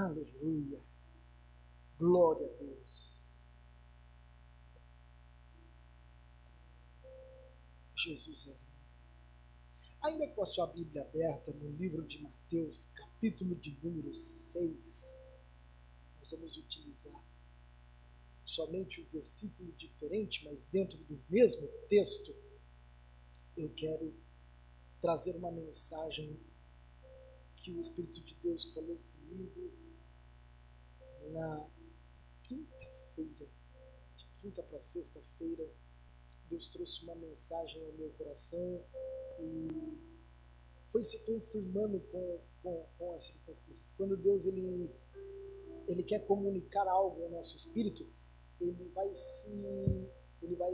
Aleluia. Glória a Deus. Jesus é lindo. Ainda com a sua Bíblia aberta no livro de Mateus, capítulo de número 6, nós vamos utilizar somente um versículo diferente, mas dentro do mesmo texto. Eu quero trazer uma mensagem que o Espírito de Deus falou comigo na quinta-feira, de quinta para sexta-feira. Deus trouxe uma mensagem ao meu coração e foi se confirmando com as circunstâncias. Quando Deus ele quer comunicar algo ao nosso espírito, ele vai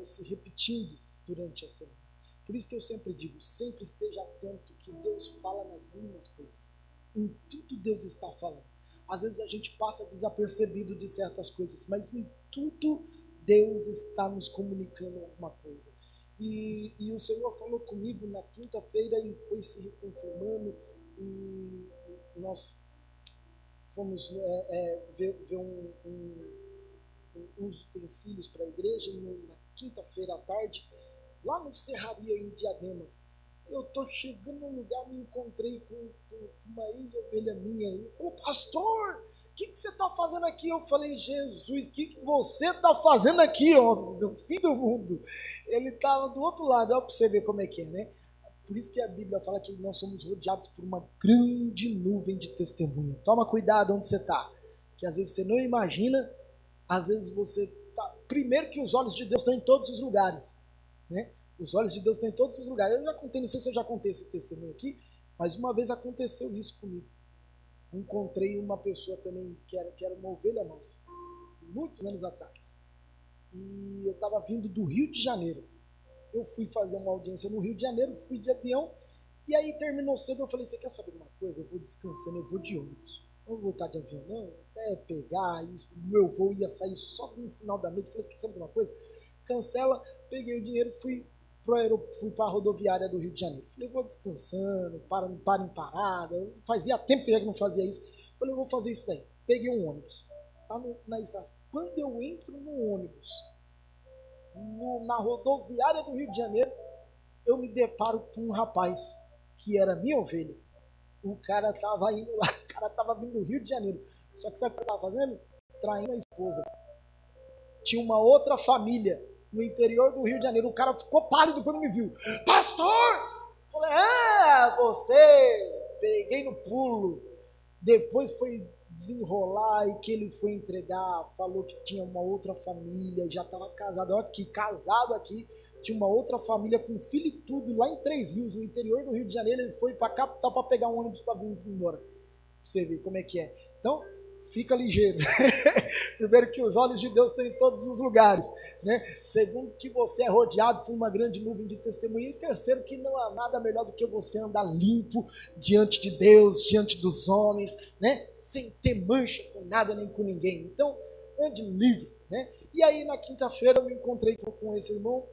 se repetindo durante a semana. Por isso que eu sempre digo, sempre esteja atento que Deus fala nas mínimas coisas. Em tudo Deus está falando. Às vezes a gente passa desapercebido de certas coisas, mas em tudo Deus está nos comunicando alguma coisa. E o Senhor falou comigo na quinta-feira e foi se reconfirmando, e nós fomos ver uns utensílios para a igreja na quinta-feira à tarde, lá no Serraria, em Diadema. Eu estou chegando num lugar, me encontrei com uma ex-ovelha minha. Ele falou: pastor, o que você está fazendo aqui? Eu falei: Jesus, o que você está fazendo aqui, ó, no fim do mundo? Ele estava do outro lado, olha para você ver como é que é, né? Por isso que a Bíblia fala que nós somos rodeados por uma grande nuvem de testemunha. Toma cuidado onde você está, que às vezes você não imagina, às vezes você está... Primeiro que os olhos de Deus estão em todos os lugares, né? Os olhos de Deus estão em todos os lugares. Eu já contei, não sei se eu já contei esse testemunho aqui, mas uma vez aconteceu isso comigo. Encontrei uma pessoa também que era uma ovelha mansa, muitos anos atrás. E eu estava vindo do Rio de Janeiro. Eu fui fazer uma audiência no Rio de Janeiro, fui de avião, e aí terminou cedo. Eu falei: você quer saber de uma coisa? Eu vou descansando, eu vou de ônibus. Não vou voltar de avião, não. Até pegar isso, o meu voo ia sair só no final da noite. Eu falei: você quer saber de uma coisa? Cancela. Peguei o dinheiro, fui para a rodoviária do Rio de Janeiro. Falei: vou descansando, para em parada. Fazia tempo que eu já não fazia isso. Falei: eu vou fazer isso daí. Peguei um ônibus, tá na estação. Quando eu entro no ônibus, na rodoviária do Rio de Janeiro, eu me deparo com um rapaz que era minha ovelha. O cara estava indo lá, o cara estava vindo do Rio de Janeiro. Só que sabe o que ele estava fazendo? Traindo a esposa. Tinha uma outra família no interior do Rio de Janeiro. O cara ficou pálido quando me viu. Pastor! Falei: você! Peguei no pulo. Depois foi desenrolar e que ele foi entregar. Falou que tinha uma outra família, já estava casado. Olha aqui, casado aqui. Tinha uma outra família com filho e tudo, lá em Três Rios, no interior do Rio de Janeiro. Ele foi para a capital para pegar um ônibus para vir embora. Pra você ver como é que é. Então, fica ligeiro. Primeiro que os olhos de Deus estão em todos os lugares, né? Segundo que você é rodeado por uma grande nuvem de testemunha. E terceiro que não há nada melhor do que você andar limpo diante de Deus, diante dos homens, né? Sem ter mancha com nada nem com ninguém. Então, ande livre, né? E aí na quinta-feira eu me encontrei com esse irmão.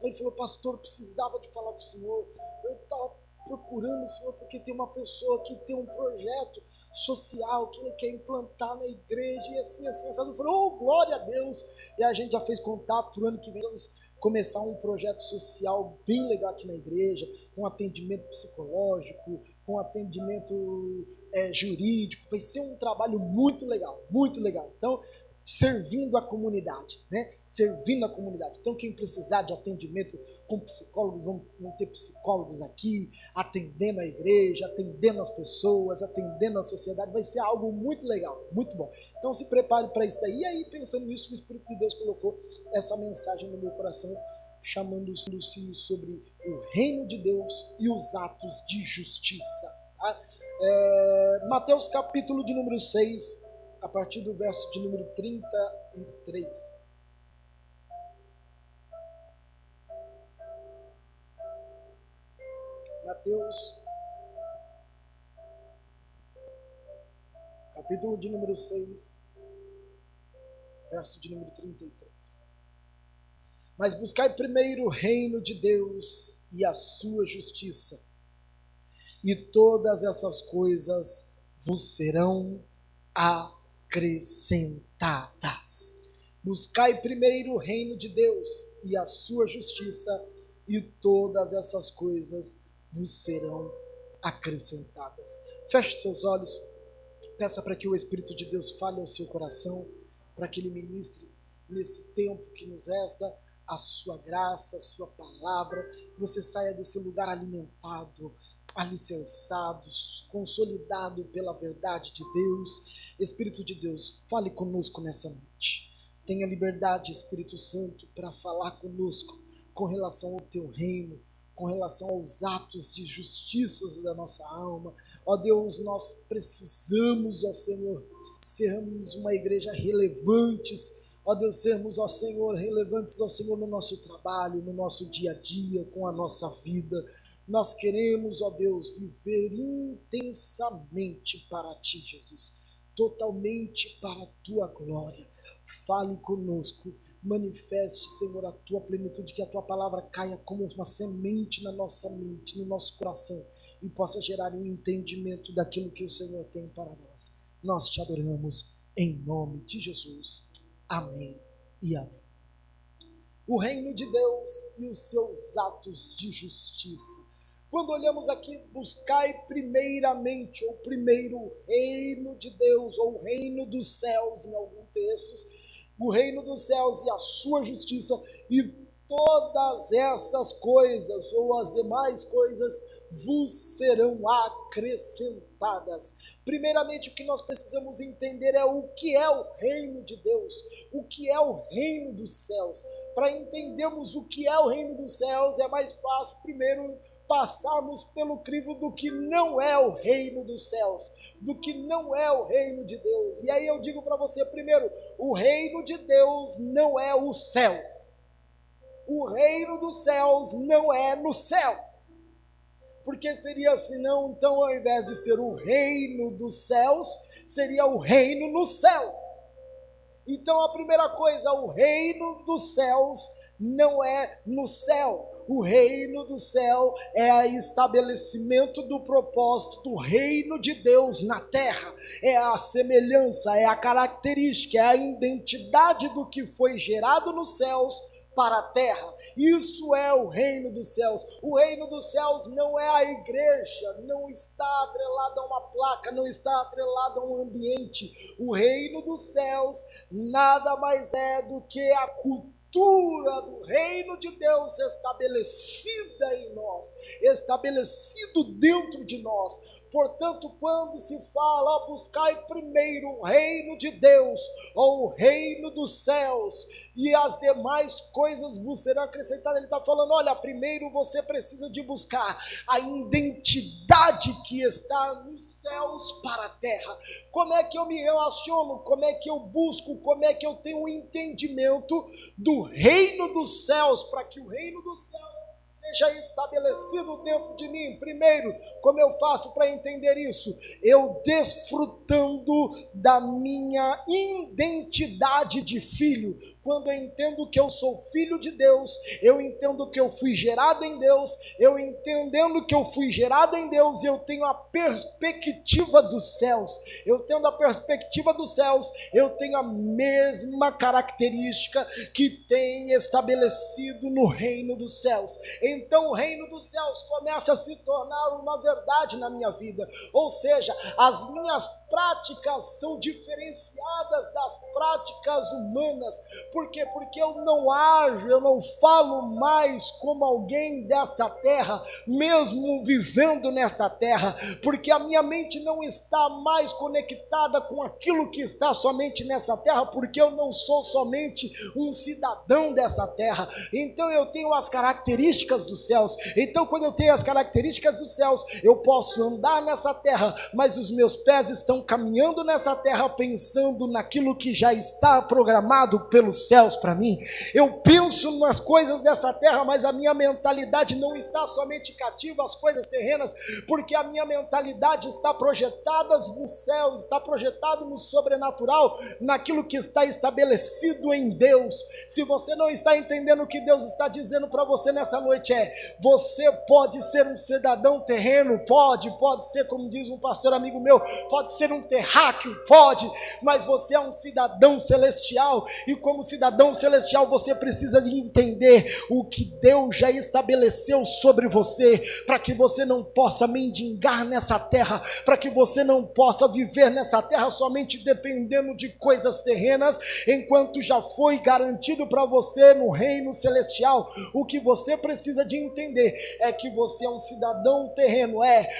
Ele falou: pastor, precisava de falar com o senhor. Eu estava procurando o senhor porque tem uma pessoa que tem um projeto social que ele quer implantar na igreja, e assim, eu falei: oh, glória a Deus. E a gente já fez contato para o ano que vem. Vamos começar um projeto social bem legal aqui na igreja, com atendimento psicológico, com atendimento jurídico. Vai ser um trabalho muito legal, muito legal. Então, servindo a comunidade, né? Servindo a comunidade. Então, quem precisar de atendimento com psicólogos, vão ter psicólogos aqui, atendendo a igreja, atendendo as pessoas, atendendo a sociedade. Vai ser algo muito legal, muito bom. Então, se prepare para isso daí. E aí, pensando nisso, o Espírito de Deus colocou essa mensagem no meu coração, chamando-se sobre o reino de Deus e os atos de justiça. Tá? Mateus capítulo de número 6, a partir do verso de número 33. Mateus, capítulo de número 6, verso de número 33. Mas buscai primeiro o reino de Deus e a sua justiça, e todas essas coisas vos serão acrescentadas. Buscai primeiro o reino de Deus e a sua justiça, e todas essas coisas vos serão acrescentadas. Feche seus olhos, peça para que o Espírito de Deus fale ao seu coração, para que Ele ministre nesse tempo que nos resta a sua graça, a sua palavra, que você saia desse lugar alimentado, alicerçado, consolidado pela verdade de Deus. Espírito de Deus, fale conosco nessa noite. Tenha liberdade, Espírito Santo, para falar conosco com relação ao teu reino, com relação aos atos de justiça da nossa alma. Ó Deus, nós precisamos, ó Senhor, sermos uma igreja relevantes, ó Deus, sermos, ó Senhor, relevantes, ó Senhor, no nosso trabalho, no nosso dia a dia, com a nossa vida. Nós queremos, ó Deus, viver intensamente para Ti, Jesus, totalmente para a Tua glória. Fale conosco, manifeste, Senhor, a Tua plenitude, que a Tua palavra caia como uma semente na nossa mente, no nosso coração, e possa gerar um entendimento daquilo que o Senhor tem para nós. Nós Te adoramos em nome de Jesus. Amém e amém. O reino de Deus e os seus atos de justiça. Quando olhamos aqui, buscai primeiramente, ou primeiro o reino de Deus, ou o reino dos céus, em alguns textos, o reino dos céus e a sua justiça, e todas essas coisas, ou as demais coisas, vos serão acrescentadas. Primeiramente, o que nós precisamos entender é o que é o reino de Deus, o que é o reino dos céus. Para entendermos o que é o reino dos céus, é mais fácil primeiro passarmos pelo crivo do que não é o reino dos céus, do que não é o reino de Deus. E aí eu digo para você, primeiro, o reino de Deus não é o céu. O reino dos céus não é no céu. Porque seria senão, então, ao invés de ser o reino dos céus, seria o reino no céu. Então, a primeira coisa, o reino dos céus não é no céu. O reino do céu é o estabelecimento do propósito do reino de Deus na terra. É a semelhança, é a característica, é a identidade do que foi gerado nos céus para a terra. Isso é o reino dos céus. O reino dos céus não é a igreja, não está atrelado a uma placa, não está atrelado a um ambiente. O reino dos céus nada mais é do que a cultura do reino de Deus estabelecida em nós, estabelecido dentro de nós. Portanto, quando se fala, buscai primeiro o reino de Deus, ou o reino dos céus, e as demais coisas vos serão acrescentadas, ele está falando, olha, primeiro você precisa de buscar a identidade que está nos céus para a terra. Como é que eu me relaciono? Como é que eu busco? Como é que eu tenho um entendimento do reino dos céus, para que o reino dos céus seja estabelecido dentro de mim? Primeiro, como eu faço para entender isso? Eu desfrutando da minha identidade de filho. Quando eu entendo que eu sou filho de Deus, eu entendo que eu fui gerado em Deus, eu entendendo que eu fui gerado em Deus, eu tenho a perspectiva dos céus. Eu tendo a perspectiva dos céus, eu tenho a mesma característica que tem estabelecido no reino dos céus. Então o reino dos céus começa a se tornar uma verdade na minha vida, ou seja, as minhas práticas são diferenciadas das práticas humanas. Por quê? Porque eu não ajo, eu não falo mais como alguém desta terra, mesmo vivendo nesta terra, porque a minha mente não está mais conectada com aquilo que está somente nessa terra, porque eu não sou somente um cidadão dessa terra. Então eu tenho as características dos céus. Então quando eu tenho as características dos céus, eu posso andar nessa terra, mas os meus pés estão caminhando nessa terra pensando naquilo que já está programado pelos céus para mim. Eu penso nas coisas dessa terra, mas a minha mentalidade não está somente cativa às coisas terrenas, porque a minha mentalidade está projetada no céu, está projetada no sobrenatural, naquilo que está estabelecido em Deus. Se você não está entendendo o que Deus está dizendo para você nessa noite, você pode ser um cidadão terreno, pode ser, como diz um pastor amigo meu, pode ser um terráqueo, pode, mas você é um cidadão celestial, e como cidadão celestial você precisa de entender o que Deus já estabeleceu sobre você, para que você não possa mendigar nessa terra, para que você não possa viver nessa terra somente dependendo de coisas terrenas, enquanto já foi garantido para você no reino celestial. O que você precisa de entender é que você é um cidadão terreno,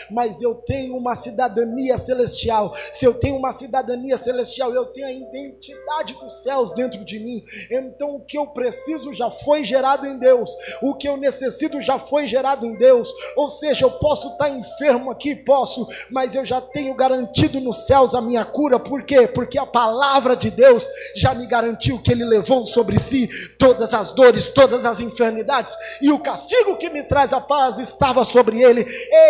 mas eu tenho uma cidadania celestial. Se eu tenho uma cidadania celestial, eu tenho a identidade dos céus dentro de mim. Então o que eu preciso já foi gerado em Deus, o que eu necessito já foi gerado em Deus. Ou seja, eu posso estar enfermo aqui, posso, mas eu já tenho garantido nos céus a minha cura. Por quê? Porque a palavra de Deus já me garantiu que Ele levou sobre si todas as dores, todas as enfermidades, e o castigo que me traz a paz estava sobre Ele.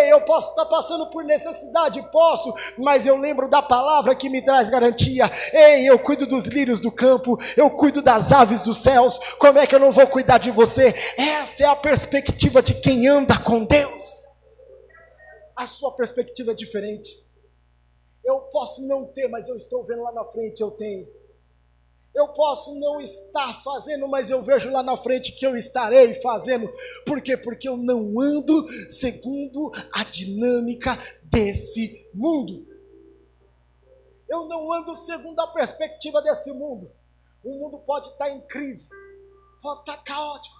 Eu posso estar passando por necessidade, posso, mas eu lembro da palavra que me traz garantia. Eu cuido dos lírios do campo, eu cuido das aves dos céus. Como é que eu não vou cuidar de você? Essa é a perspectiva de quem anda com Deus. A sua perspectiva é diferente. Eu posso não ter, mas eu estou vendo lá na frente, eu tenho. Eu posso não estar fazendo, mas eu vejo lá na frente que eu estarei fazendo. Por quê? Porque eu não ando segundo a dinâmica desse mundo. Eu não ando segundo a perspectiva desse mundo. O mundo pode estar em crise, pode estar caótico.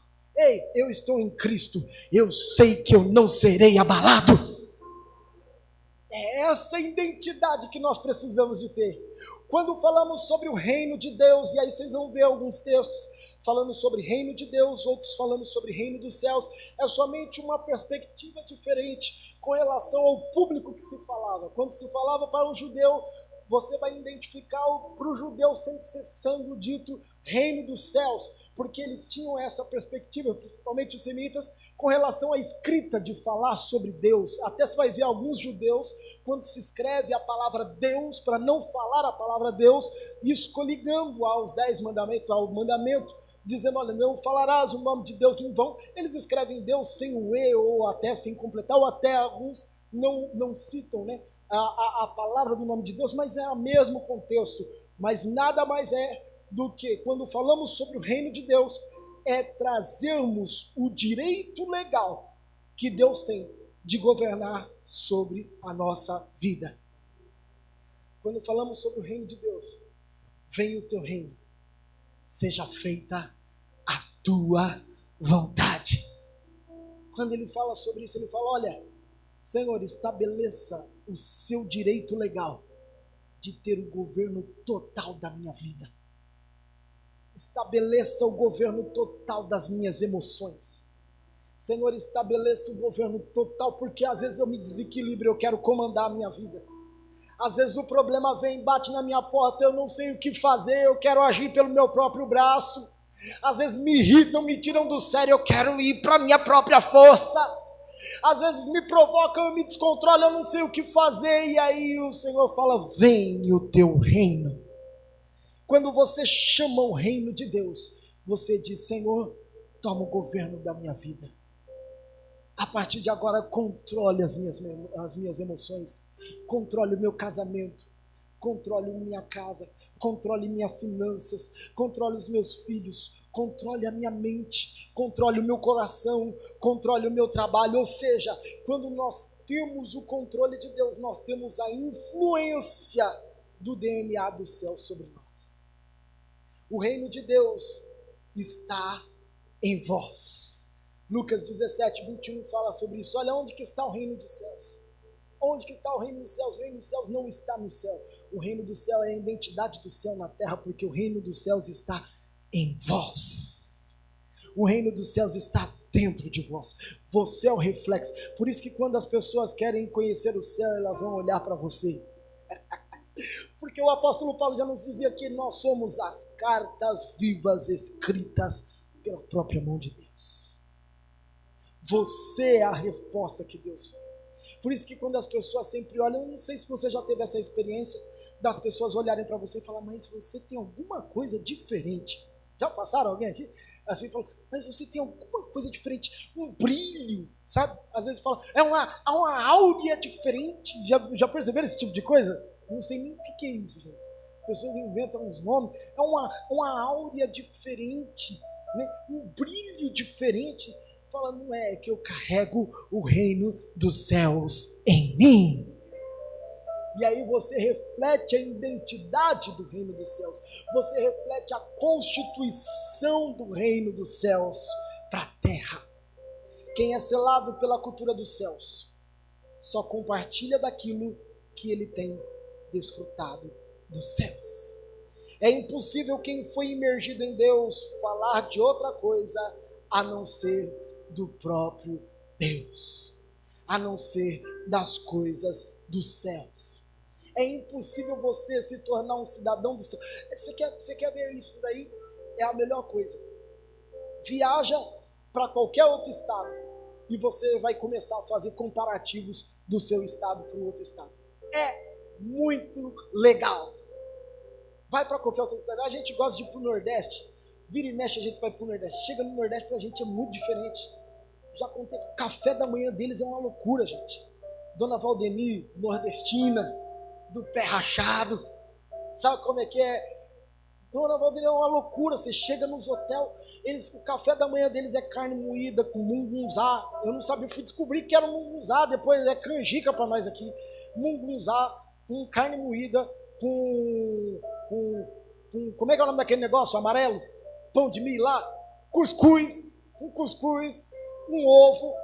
Eu estou em Cristo, eu sei que eu não serei abalado. É essa identidade que nós precisamos de ter. Quando falamos sobre o reino de Deus, e aí vocês vão ver alguns textos falando sobre reino de Deus, outros falando sobre reino dos céus, é somente uma perspectiva diferente com relação ao público que se falava. Quando se falava para um judeu, você vai identificar para o judeu sempre sendo dito reino dos céus, porque eles tinham essa perspectiva, principalmente os semitas, com relação à escrita de falar sobre Deus. Até você vai ver alguns judeus, quando se escreve a palavra Deus, para não falar a palavra Deus, isso ligando aos 10 mandamentos, ao mandamento, dizendo, olha, não falarás o nome de Deus em vão. Eles escrevem Deus sem o E, ou até sem completar, ou até alguns não citam, né, a palavra do nome de Deus, mas é o mesmo contexto. Mas nada mais é do que, quando falamos sobre o reino de Deus, é trazermos o direito legal que Deus tem de governar sobre a nossa vida. Quando falamos sobre o reino de Deus, venha o teu reino, seja feita a tua vontade. Quando ele fala sobre isso, ele fala, olha, Senhor, estabeleça o seu direito legal de ter o governo total da minha vida. Estabeleça o governo total das minhas emoções. Senhor, estabeleça o governo total, porque às vezes eu me desequilibro, eu quero comandar a minha vida. Às vezes o problema vem, bate na minha porta, eu não sei o que fazer, eu quero agir pelo meu próprio braço. Às vezes me irritam, me tiram do sério, eu quero ir para a minha própria força. Às vezes me provocam, eu me descontrolo, eu não sei o que fazer, e aí o Senhor fala, vem o teu reino. Quando você chama o reino de Deus, você diz, Senhor, toma o governo da minha vida. A partir de agora, controle as minhas emoções, controle o meu casamento, controle minha casa, controle minhas finanças, controle os meus filhos, controle a minha mente, controle o meu coração, controle o meu trabalho. Ou seja, quando nós temos o controle de Deus, nós temos a influência do DNA do céu sobre nós. O reino de Deus está em vós. Lucas 17, 21 fala sobre isso. Olha onde que está o reino dos céus. Onde que está o reino dos céus? O reino dos céus não está no céu. O reino do céu é a identidade do céu na terra, porque o reino dos céus está em vós. O reino dos céus está dentro de vós. Você é o reflexo. Por isso que quando as pessoas querem conhecer o céu, elas vão olhar para você. Porque o apóstolo Paulo já nos dizia que nós somos as cartas vivas escritas pela própria mão de Deus. Você é a resposta que Deus fez. Por isso que quando as pessoas sempre olham, eu não sei se você já teve essa experiência, das pessoas olharem para você e falar, mas você tem alguma coisa diferente. Já passaram alguém aqui? Assim, falou, mas você tem alguma coisa diferente, um brilho, sabe? Às vezes fala, é uma áurea diferente. Já perceberam esse tipo de coisa? Eu não sei nem o que é isso, gente. As pessoas inventam uns nomes. É uma áurea diferente, né? Um brilho diferente. Fala, não é que eu carrego o reino dos céus em mim. E aí você reflete a identidade do reino dos céus. Você reflete a constituição do reino dos céus para a terra. Quem é selado pela cultura dos céus só compartilha daquilo que ele tem desfrutado dos céus. É impossível quem foi imergido em Deus falar de outra coisa a não ser do próprio Deus, a não ser das coisas dos céus. É impossível você se tornar um cidadão do céu. Você quer ver isso daí? É a melhor coisa. Viaja para qualquer outro estado e você vai começar a fazer comparativos do seu estado para o outro estado. É muito legal. Vai para qualquer outro estado. A gente gosta de ir para o Nordeste. Vira e mexe, a gente vai para o Nordeste. Chega no Nordeste, para a gente é muito diferente. Já contei que o café da manhã deles é uma loucura, gente. Dona Valdemir, nordestina, do pé rachado. Sabe como é que é? Dona Valdemir é uma loucura. Você chega nos hotéis, o café da manhã deles é carne moída com mungunzá. Eu não sabia, eu fui descobrir que era mungunzá. Depois é canjica para nós aqui. Mungunzá com carne moída, com como é que é o nome daquele negócio amarelo? Pão de milho lá, cuscuz, um ovo,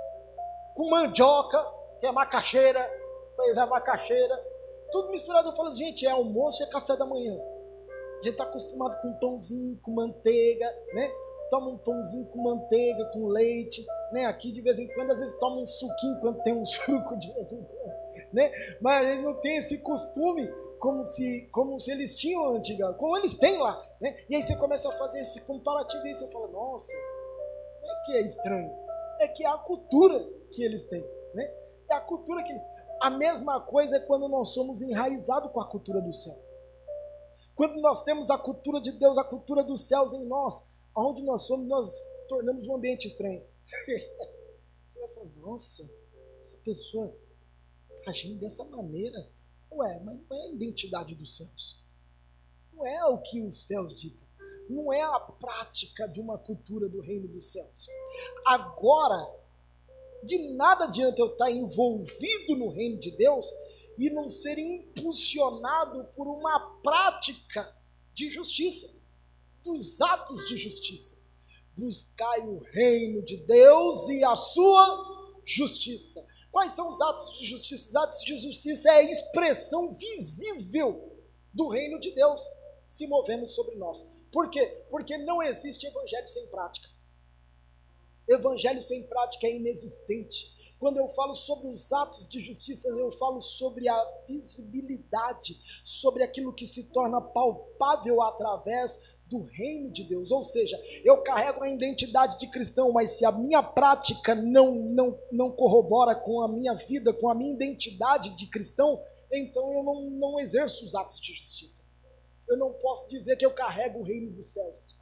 com mandioca, que é macaxeira, tudo misturado. Eu falo, gente, é almoço e é café da manhã. A gente está acostumado com pãozinho, com manteiga, né? Toma um pãozinho com manteiga, com leite, né? Aqui de vez em quando, às vezes toma um suquinho quando tem um suco de vez em quando, né? Mas a gente não tem esse costume como se eles tinham antigamente, como eles têm lá, né? E aí você começa a fazer esse comparativo e aí você fala, nossa, não é que é estranho, é que é a cultura que eles têm, né? É a cultura que eles têm. A mesma coisa é quando nós somos enraizados com a cultura do céu. Quando nós temos a cultura de Deus, a cultura dos céus em nós, aonde nós somos, nós tornamos um ambiente estranho. Você vai falar, nossa, essa pessoa está agindo dessa maneira. Ué, mas não é a identidade dos céus. Não é o que os céus ditam. Não é a prática de uma cultura do reino dos céus. Agora, de nada adianta eu estar envolvido no reino de Deus e não ser impulsionado por uma prática de justiça, dos atos de justiça. Buscai o reino de Deus e a sua justiça. Quais são os atos de justiça? Os atos de justiça é a expressão visível do reino de Deus se movendo sobre nós. Por quê? Porque não existe evangelho sem prática. Evangelho sem prática é inexistente. Quando eu falo sobre os atos de justiça, eu falo sobre a visibilidade, sobre aquilo que se torna palpável através do reino de Deus. Ou seja, eu carrego a identidade de cristão, mas se a minha prática não corrobora com a minha vida, com a minha identidade de cristão, então eu não exerço os atos de justiça. Eu não posso dizer que eu carrego o reino dos céus,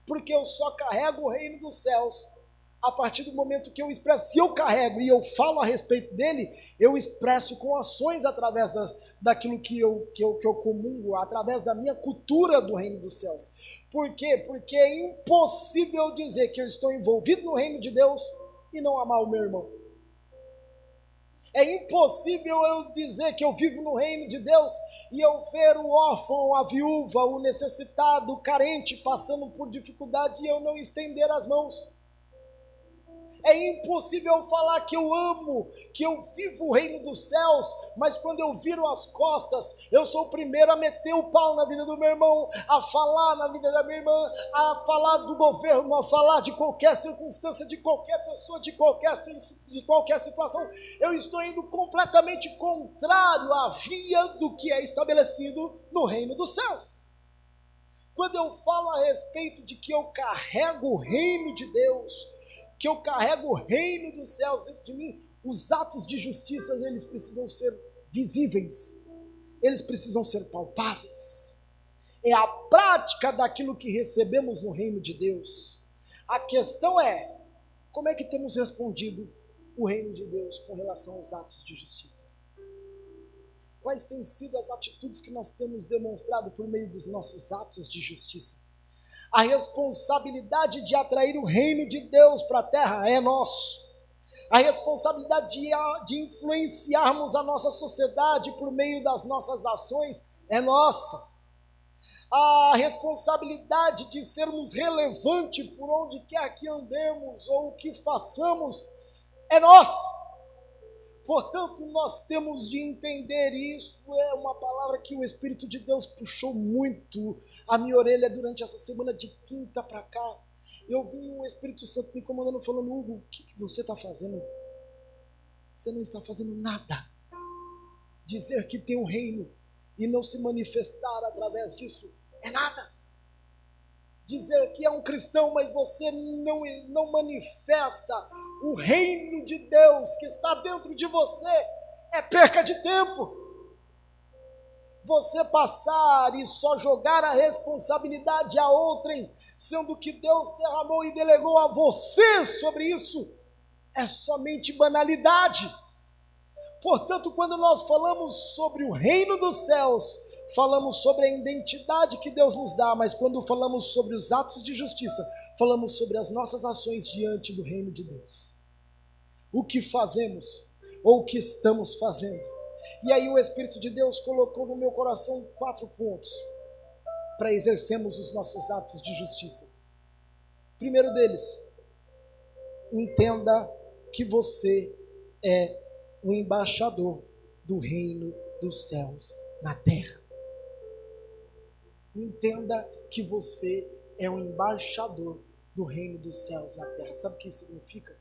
porque eu só carrego o reino dos céus a partir do momento que eu expresso. Se eu carrego e eu falo a respeito dele, eu expresso com ações através daquilo que eu comungo, através da minha cultura do reino dos céus. Por quê? Porque é impossível dizer que eu estou envolvido no reino de Deus e não amar o meu irmão. É impossível eu dizer que eu vivo no reino de Deus e eu ver o órfão, a viúva, o necessitado, o carente passando por dificuldade e eu não estender as mãos. É impossível eu falar que eu amo, que eu vivo o reino dos céus, mas quando eu viro as costas, eu sou o primeiro a meter o pau na vida do meu irmão, a falar na vida da minha irmã, a falar do governo, a falar de qualquer circunstância, de qualquer pessoa, de qualquer situação. Eu estou indo completamente contrário à via do que é estabelecido no reino dos céus. Quando eu falo a respeito de que eu carrego o reino de Deus, que eu carrego o reino dos céus dentro de mim, os atos de justiça, eles precisam ser visíveis, eles precisam ser palpáveis. É a prática daquilo que recebemos no reino de Deus. A questão é, como é que temos respondido o reino de Deus com relação aos atos de justiça? Quais têm sido as atitudes que nós temos demonstrado por meio dos nossos atos de justiça? A responsabilidade de atrair o reino de Deus para a terra é nosso. A responsabilidade de influenciarmos a nossa sociedade por meio das nossas ações é nossa. A responsabilidade de sermos relevantes por onde quer que andemos ou o que façamos é nossa. Portanto, nós temos de entender isso. É uma palavra que o Espírito de Deus puxou muito a minha orelha durante essa semana de quinta para cá. Eu vi o Espírito Santo me incomodando, falando: Hugo, o que você está fazendo? Você não está fazendo nada. Dizer que tem um reino e não se manifestar através disso é nada. Dizer que é um cristão, mas você não manifesta o reino de Deus que está dentro de você, é perca de tempo. Você passar e só jogar a responsabilidade a outrem, sendo que Deus derramou e delegou a você sobre isso, é somente banalidade. Portanto, quando nós falamos sobre o reino dos céus, falamos sobre a identidade que Deus nos dá, mas quando falamos sobre os atos de justiça, falamos sobre as nossas ações diante do reino de Deus. O que fazemos ou o que estamos fazendo. E aí o Espírito de Deus colocou no meu coração 4 pontos para exercermos os nossos atos de justiça. Primeiro deles, entenda que você é o embaixador do reino dos céus na terra. Entenda que você é o embaixador do reino dos céus na terra. Sabe o que isso significa?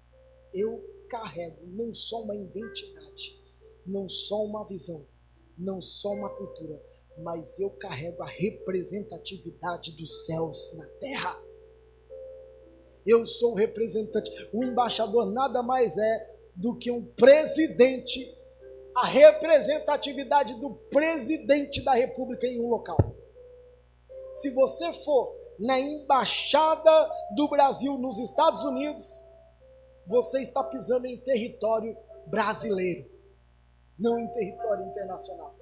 Eu carrego não só uma identidade, não só uma visão, não só uma cultura, mas eu carrego a representatividade dos céus na terra. Eu sou o representante. O embaixador nada mais é do que um presidente, a representatividade do presidente da república em um local. Se você for na embaixada do Brasil nos Estados Unidos, você está pisando em território brasileiro, não em território internacional.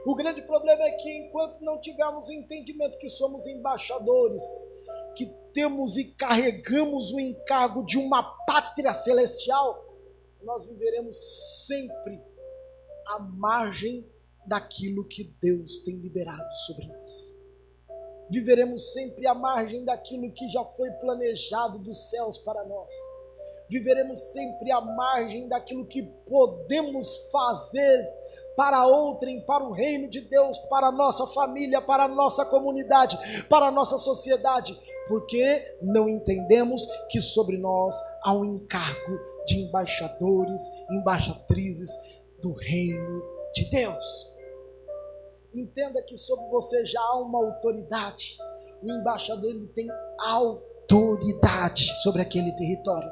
O grande problema é que enquanto não tivermos o entendimento que somos embaixadores, que temos e carregamos o encargo de uma pátria celestial, nós viveremos sempre à margem daquilo que Deus tem liberado sobre nós. Viveremos sempre à margem daquilo que já foi planejado dos céus para nós. Viveremos sempre à margem daquilo que podemos fazer para outrem, para o reino de Deus, para a nossa família, para a nossa comunidade, para a nossa sociedade, porque não entendemos que sobre nós há um encargo de embaixadores, embaixatrizes do reino de Deus. Entenda que sobre você já há uma autoridade. O embaixador, ele tem autoridade sobre aquele território.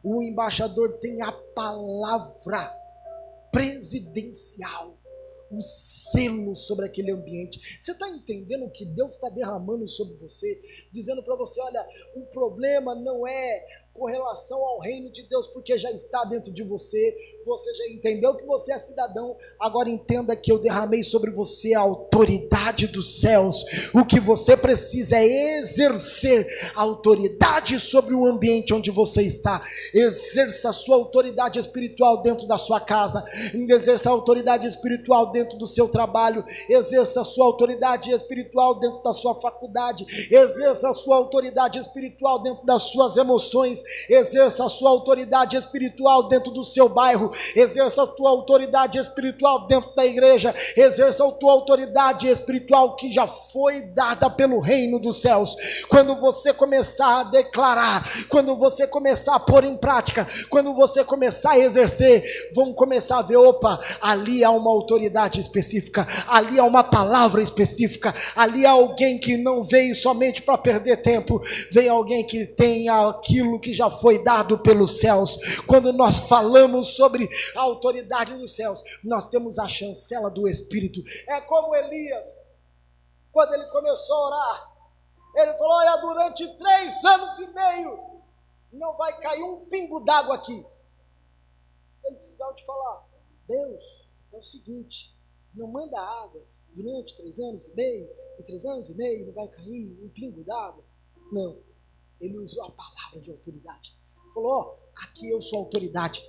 O embaixador tem a palavra presidencial, o selo sobre aquele ambiente. Você está entendendo o que Deus está derramando sobre você? Dizendo para você: olha, o problema não é com relação ao reino de Deus, porque já está dentro de você. Você já entendeu que você é cidadão. Agora entenda que eu derramei sobre você a autoridade dos céus. O que você precisa é exercer a autoridade sobre o ambiente onde você está. Exerça a sua autoridade espiritual dentro da sua casa. Exerça a autoridade espiritual dentro do seu trabalho. Exerça a sua autoridade espiritual dentro da sua faculdade. Exerça a sua autoridade espiritual dentro das suas emoções. exerça a sua autoridade espiritual dentro do seu bairro, exerça a tua autoridade espiritual dentro da igreja, exerça a tua autoridade espiritual que já foi dada pelo reino dos céus. Quando você começar a declarar, quando você começar a pôr em prática, quando você começar a exercer, vão começar a ver, opa, ali há uma autoridade específica, ali há uma palavra específica, ali há alguém que não veio somente para perder tempo, veio alguém que tem aquilo que já foi dado pelos céus. Quando nós falamos sobre a autoridade dos céus, nós temos a chancela do Espírito. É como Elias, quando ele começou a orar, ele falou, olha, durante 3 anos e meio, não vai cair um pingo d'água aqui. Ele precisava te falar, Deus, é o seguinte, não manda água durante 3 anos e meio, e 3 anos e meio não vai cair um pingo d'água. Não, ele usou a palavra de autoridade. Falou, ó, aqui eu sou autoridade,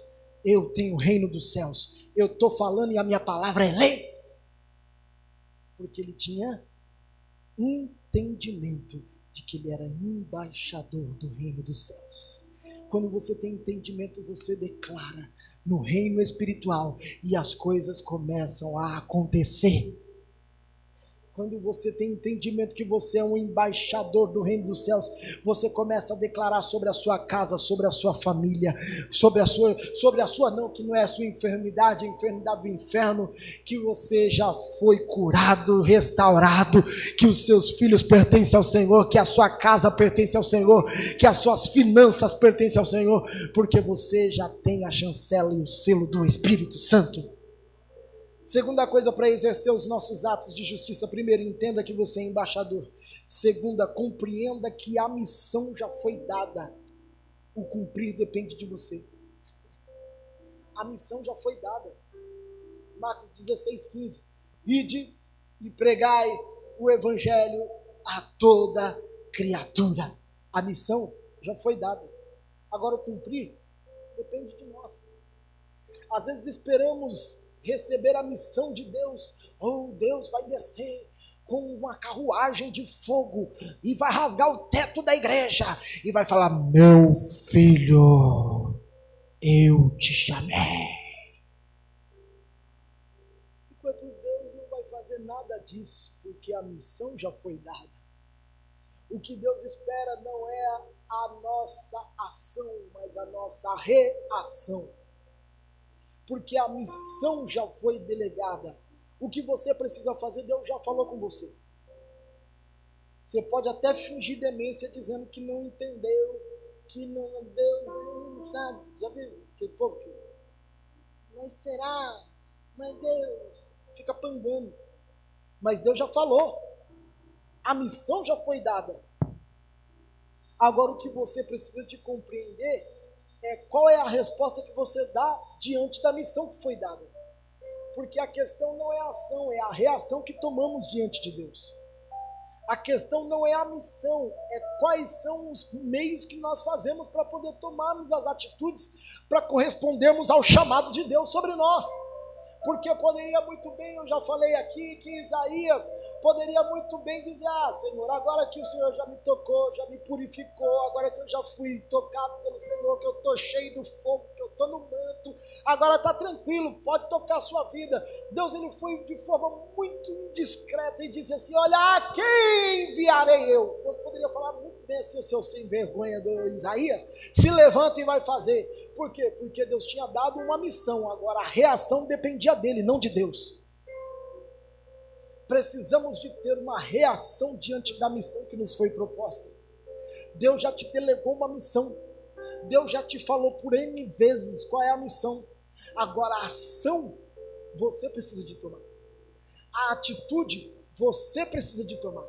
eu tenho o reino dos céus, eu estou falando e a minha palavra é lei. Porque ele tinha entendimento de que ele era embaixador do reino dos céus. Quando você tem entendimento, você declara no reino espiritual e as coisas começam a acontecer. Quando você tem entendimento que você é um embaixador do reino dos céus, você começa a declarar sobre a sua casa, sobre a sua família, sobre a sua não, que não é a sua enfermidade, a enfermidade do inferno, que você já foi curado, restaurado, que os seus filhos pertencem ao Senhor, que a sua casa pertence ao Senhor, que as suas finanças pertencem ao Senhor, porque você já tem a chancela e o selo do Espírito Santo. Segunda coisa para exercer os nossos atos de justiça: primeiro, entenda que você é embaixador. Segunda, compreenda que a missão já foi dada. O cumprir depende de você. A missão já foi dada. Marcos 16:15. Ide e pregai o evangelho a toda criatura. A missão já foi dada. Agora o cumprir depende de nós. Às vezes esperamos receber a missão de Deus. Oh, Deus vai descer com uma carruagem de fogo e vai rasgar o teto da igreja e vai falar: meu filho, eu te chamei. Enquanto Deus não vai fazer nada disso, porque a missão já foi dada. O que Deus espera não é a nossa ação, mas a nossa reação. Porque a missão já foi delegada. O que você precisa fazer, Deus já falou com você. Você pode até fingir demência dizendo que não entendeu, que não, Deus não sabe. Já viu aquele povo que... Mas será? Mas Deus... Fica pangando. Mas Deus já falou. A missão já foi dada. Agora o que você precisa de compreender é qual é a resposta que você dá diante da missão que foi dada. Porque a questão não é a ação, é a reação que tomamos diante de Deus. A questão não é a missão, é quais são os meios que nós fazemos para poder tomarmos as atitudes para correspondermos ao chamado de Deus sobre nós. Porque poderia muito bem, eu já falei aqui, que Isaías poderia muito bem dizer: ah, Senhor, agora que o Senhor já me tocou, já me purificou, agora que eu já fui tocado pelo Senhor, que eu estou cheio do fogo, que eu estou no manto, agora está tranquilo, pode tocar a sua vida. Deus, ele foi de forma muito indiscreta e disse assim: olha, a quem enviarei eu? Deus poderia falar muito bem assim, o seu sem vergonha do Isaías: se levanta e vai fazer. Por quê? Porque Deus tinha dado uma missão, agora a reação dependia dele, não de Deus. Precisamos de ter uma reação diante da missão que nos foi proposta. Deus já te delegou uma missão. Deus já te falou por N vezes qual é a missão. Agora a ação você precisa de tomar. A atitude você precisa de tomar.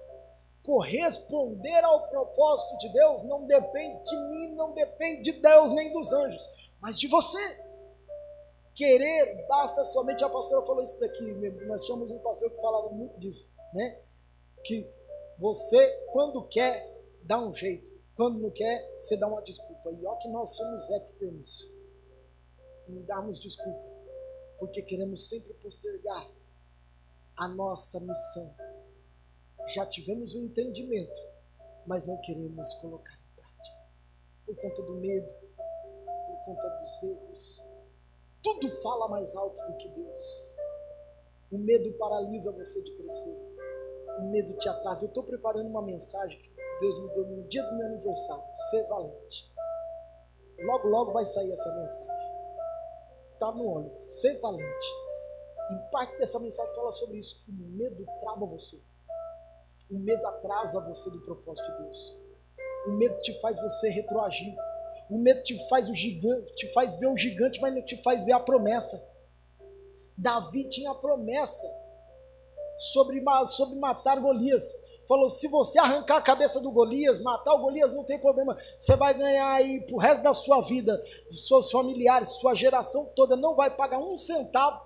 Corresponder ao propósito de Deus não depende de mim, não depende de Deus nem dos anjos, mas de você. Querer basta somente. A pastora falou isso daqui, nós tínhamos um pastor que falava muito disso, né? Que você, quando quer, dá um jeito, quando não quer, você dá uma desculpa. E olha que nós somos experts nisso, em darmos desculpa, porque queremos sempre postergar a nossa missão. Já tivemos o entendimento, mas não queremos colocar em prática. por conta do medo, por conta dos erros. Tudo fala mais alto do que Deus. O medo paralisa você de crescer. O medo te atrasa. Eu estou preparando uma mensagem que Deus me deu no dia do meu aniversário. Ser valente. Logo, logo vai sair essa mensagem. Está no olho. Ser valente. E parte dessa mensagem fala sobre isso. O medo trava você. O medo atrasa você do propósito de Deus. O medo te faz você retroagir. O medo te faz ver o gigante, mas não te faz ver a promessa. Davi tinha a promessa sobre matar Golias. Falou, se você arrancar a cabeça do Golias, matar o Golias, não tem problema. Você vai ganhar aí pro resto da sua vida, seus familiares, sua geração toda, não vai pagar um centavo.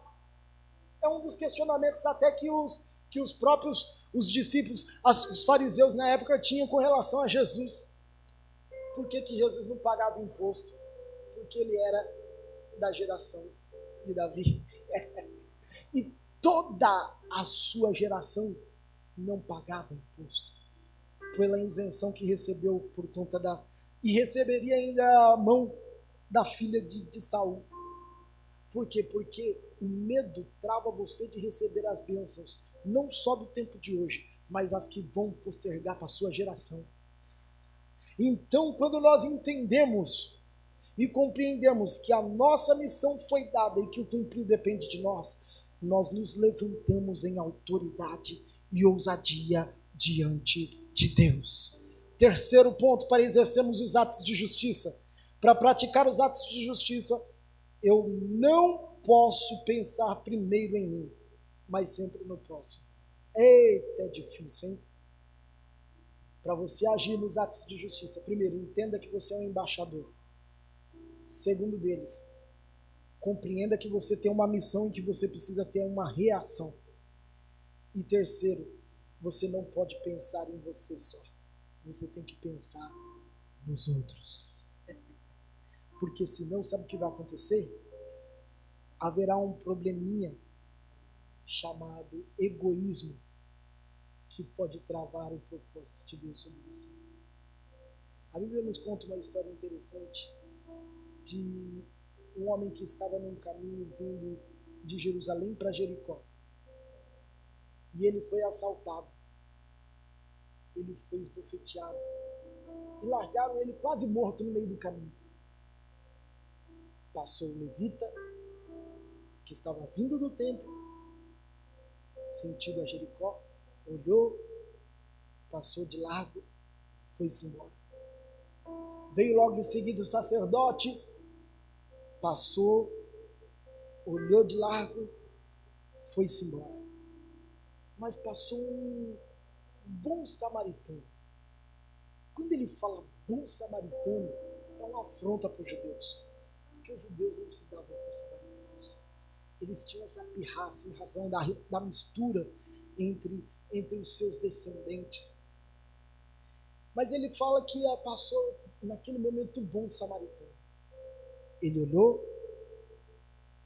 É um dos questionamentos até que os próprios discípulos, os fariseus na época tinham com relação a Jesus. Por que Jesus não pagava imposto? Porque ele era da geração de Davi. E toda a sua geração não pagava imposto. Pela isenção que recebeu por conta e receberia ainda a mão da filha de Saul. Por quê? Porque o medo trava você de receber as bênçãos, não só do tempo de hoje, mas as que vão postergar para a sua geração. Então, quando nós entendemos e compreendemos que a nossa missão foi dada e que o cumprir depende de nós, nós nos levantamos em autoridade e ousadia diante de Deus. Terceiro ponto, para exercermos os atos de justiça. Para praticar os atos de justiça, eu não posso pensar primeiro em mim, mas sempre no próximo. Eita, é difícil, hein? Para você agir nos atos de justiça, primeiro, entenda que você é um embaixador. Segundo deles, compreenda que você tem uma missão e que você precisa ter uma reação. E terceiro, você não pode pensar em você só. Você tem que pensar nos outros. Porque senão, sabe o que vai acontecer? Haverá um probleminha chamado egoísmo que pode travar o propósito de Deus sobre você. A Bíblia nos conta uma história interessante de um homem que estava num caminho vindo de Jerusalém para Jericó. E ele foi assaltado. Ele foi esbofeteado. E largaram ele quase morto no meio do caminho. Passou o levita, que estava vindo do templo, sentido a Jericó, olhou, passou de largo, foi-se embora. Veio logo em seguida o sacerdote, passou, olhou de largo, foi-se embora. Mas passou um bom samaritano. Quando ele fala bom samaritano, é uma afronta para os judeus. Porque os judeus não se davam com os samaritanos. Eles tinham essa pirraça em razão da mistura entre os seus descendentes. Mas ele fala que passou naquele momento um bom samaritano. Ele olhou,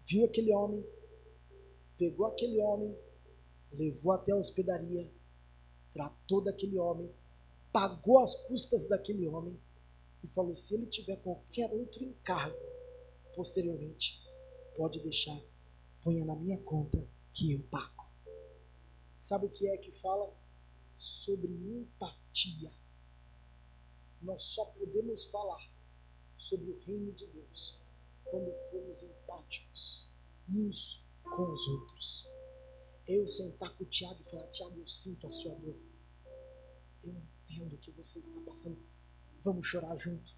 viu aquele homem, pegou aquele homem, levou até a hospedaria, tratou daquele homem, pagou as custas daquele homem e falou, se ele tiver qualquer outro encargo posteriormente, pode deixar, ponha na minha conta que eu pago. Sabe o que é que fala? Sobre empatia. Nós só podemos falar sobre o reino de Deus quando formos empáticos uns com os outros. Eu sentar com o Tiago e falar, Tiago, eu sinto a sua dor. Eu entendo o que você está passando. Vamos chorar junto.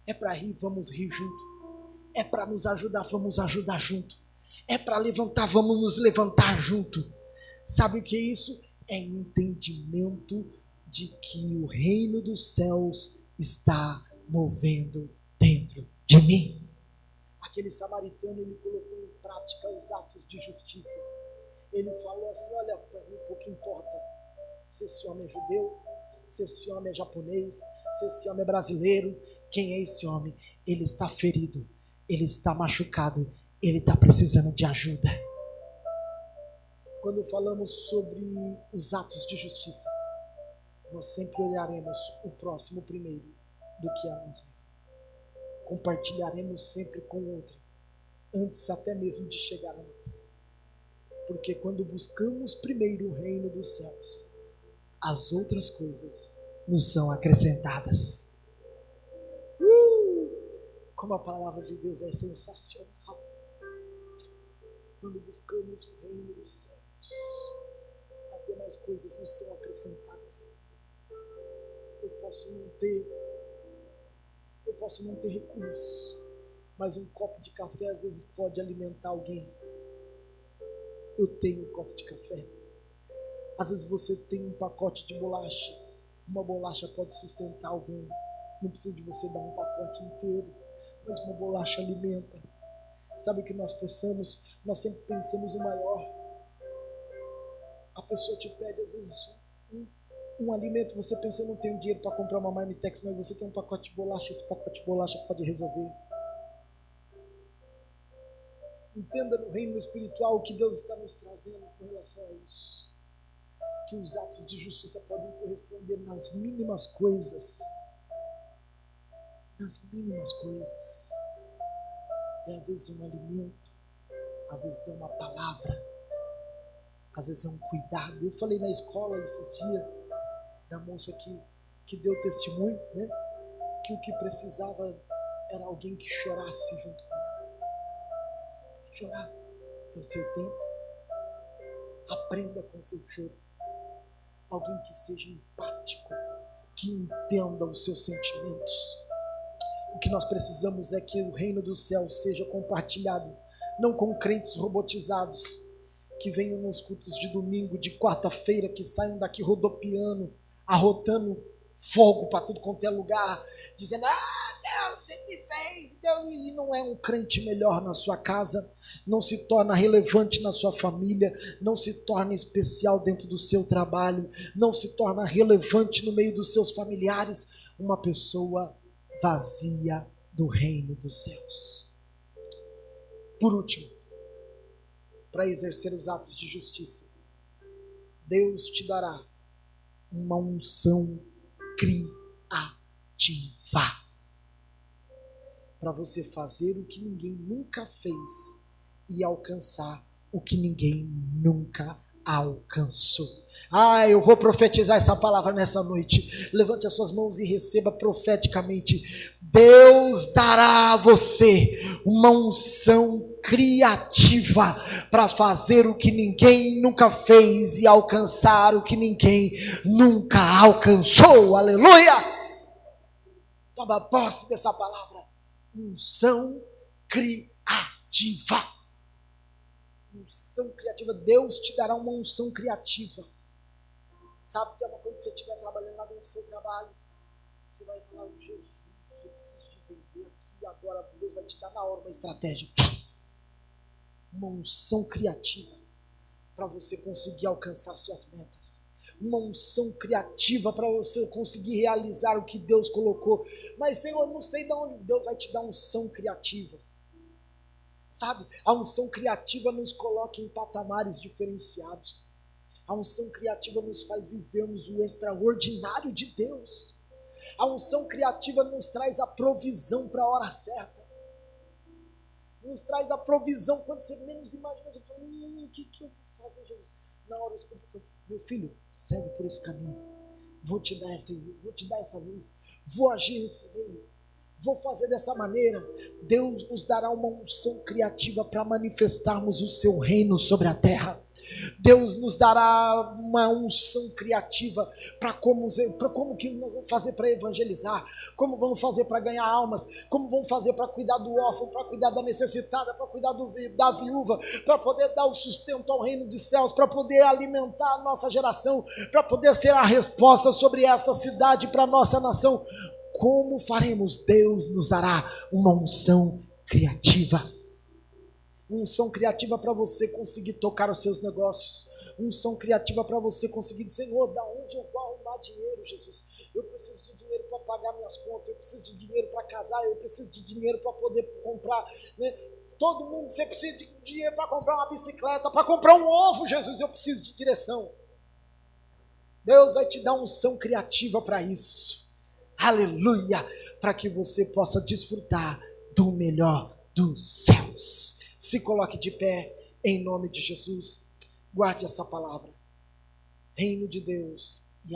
É para rir, vamos rir junto. É para nos ajudar, vamos ajudar junto. É para levantar, vamos nos levantar junto. Sabe o que é isso? É entendimento de que o reino dos céus está movendo dentro de mim. Aquele samaritano, ele colocou em prática os atos de justiça. Ele falou assim, olha, para mim pouco importa se esse homem é judeu, se esse homem é japonês, se esse homem é brasileiro. Quem é esse homem? Ele está ferido, ele está machucado, ele está precisando de ajuda. Quando falamos sobre os atos de justiça, nós sempre olharemos o próximo primeiro do que a nós mesmos. compartilharemos sempre com o outro, antes até mesmo de chegar a nós. Porque quando buscamos primeiro o reino dos céus, as outras coisas nos são acrescentadas. Como a palavra de Deus é sensacional. Quando buscamos o reino dos céus, as demais coisas nos são acrescentadas. Eu posso não ter recursos, mas um copo de café às vezes pode alimentar alguém. Eu tenho um copo de café. Às vezes você tem um pacote de bolacha. Uma bolacha pode sustentar alguém. Não precisa de você dar um pacote inteiro, mas uma bolacha alimenta. Sabe o que nós pensamos? Nós sempre pensamos no maior. A pessoa te pede às vezes um alimento, você pensa, eu não tenho dinheiro para comprar uma Marmitex, mas você tem um pacote de bolacha, esse pacote de bolacha pode resolver. Entenda no reino espiritual o que Deus está nos trazendo com relação a isso. Que os atos de justiça podem corresponder nas mínimas coisas. Nas mínimas coisas. E às vezes um alimento, às vezes é uma palavra, às vezes é um cuidado. Eu falei na escola esses dias, da moça que deu testemunho, né? Que o que precisava era alguém que chorasse junto com ela. Chorar é o seu tempo. Aprenda com o seu choro. Alguém que seja empático, que entenda os seus sentimentos. O que nós precisamos é que o reino dos céus seja compartilhado, não com crentes robotizados, que venham nos cultos de domingo, de quarta-feira, que saiam daqui rodopiando, arrotando fogo para tudo quanto é lugar, dizendo, Deus me fez, Deus, e não é um crente melhor na sua casa, não se torna relevante na sua família, não se torna especial dentro do seu trabalho, não se torna relevante no meio dos seus familiares, uma pessoa vazia do reino dos céus. Por último, para exercer os atos de justiça, Deus te dará uma unção criativa para você fazer o que ninguém nunca fez e alcançar o que ninguém nunca alcançou. Eu vou profetizar essa palavra nessa noite. Levante as suas mãos e receba profeticamente. Deus dará a você uma unção criativa para fazer o que ninguém nunca fez e alcançar o que ninguém nunca alcançou. Aleluia! Toma posse dessa palavra. Unção criativa. Unção criativa. Deus te dará uma unção criativa. Sabe, quando você estiver trabalhando lá dentro do seu trabalho, você vai falar, Jesus, eu preciso de vender aqui agora. Deus vai te dar na hora uma estratégia. Uma unção criativa para você conseguir alcançar suas metas. Uma unção criativa para você conseguir realizar o que Deus colocou. Mas, Senhor, eu não sei de onde. Deus vai te dar unção criativa. Sabe, a unção criativa nos coloca em patamares diferenciados. A unção criativa nos faz vivermos o extraordinário de Deus. A unção criativa nos traz a provisão para a hora certa. Nos traz a provisão quando você menos imagina. Você fala, o que eu vou fazer, Jesus? Na hora o Espírito Santo, meu filho, segue por esse caminho. Vou te dar essa luz. Vou agir nesse meio. Vou fazer dessa maneira. Deus nos dará uma unção criativa para manifestarmos o seu reino sobre a terra. Deus nos dará uma unção criativa para como que nós vamos fazer para evangelizar, como vamos fazer para ganhar almas, como vamos fazer para cuidar do órfão, para cuidar da necessitada, para cuidar da viúva, para poder dar o sustento ao reino dos céus, para poder alimentar a nossa geração, para poder ser a resposta sobre essa cidade para a nossa nação. Como faremos? Deus nos dará uma unção criativa. Unção criativa para você conseguir tocar os seus negócios. Unção criativa para você conseguir dizer, Senhor, da onde eu vou arrumar dinheiro, Jesus? Eu preciso de dinheiro para pagar minhas contas, eu preciso de dinheiro para casar, eu preciso de dinheiro para poder comprar, né? Todo mundo, você precisa de dinheiro para comprar uma bicicleta, para comprar um ovo, Jesus, eu preciso de direção. Deus vai te dar unção criativa para isso. Aleluia! para que você possa desfrutar do melhor dos céus. Se coloque de pé em nome de Jesus. Guarde essa palavra. Reino de Deus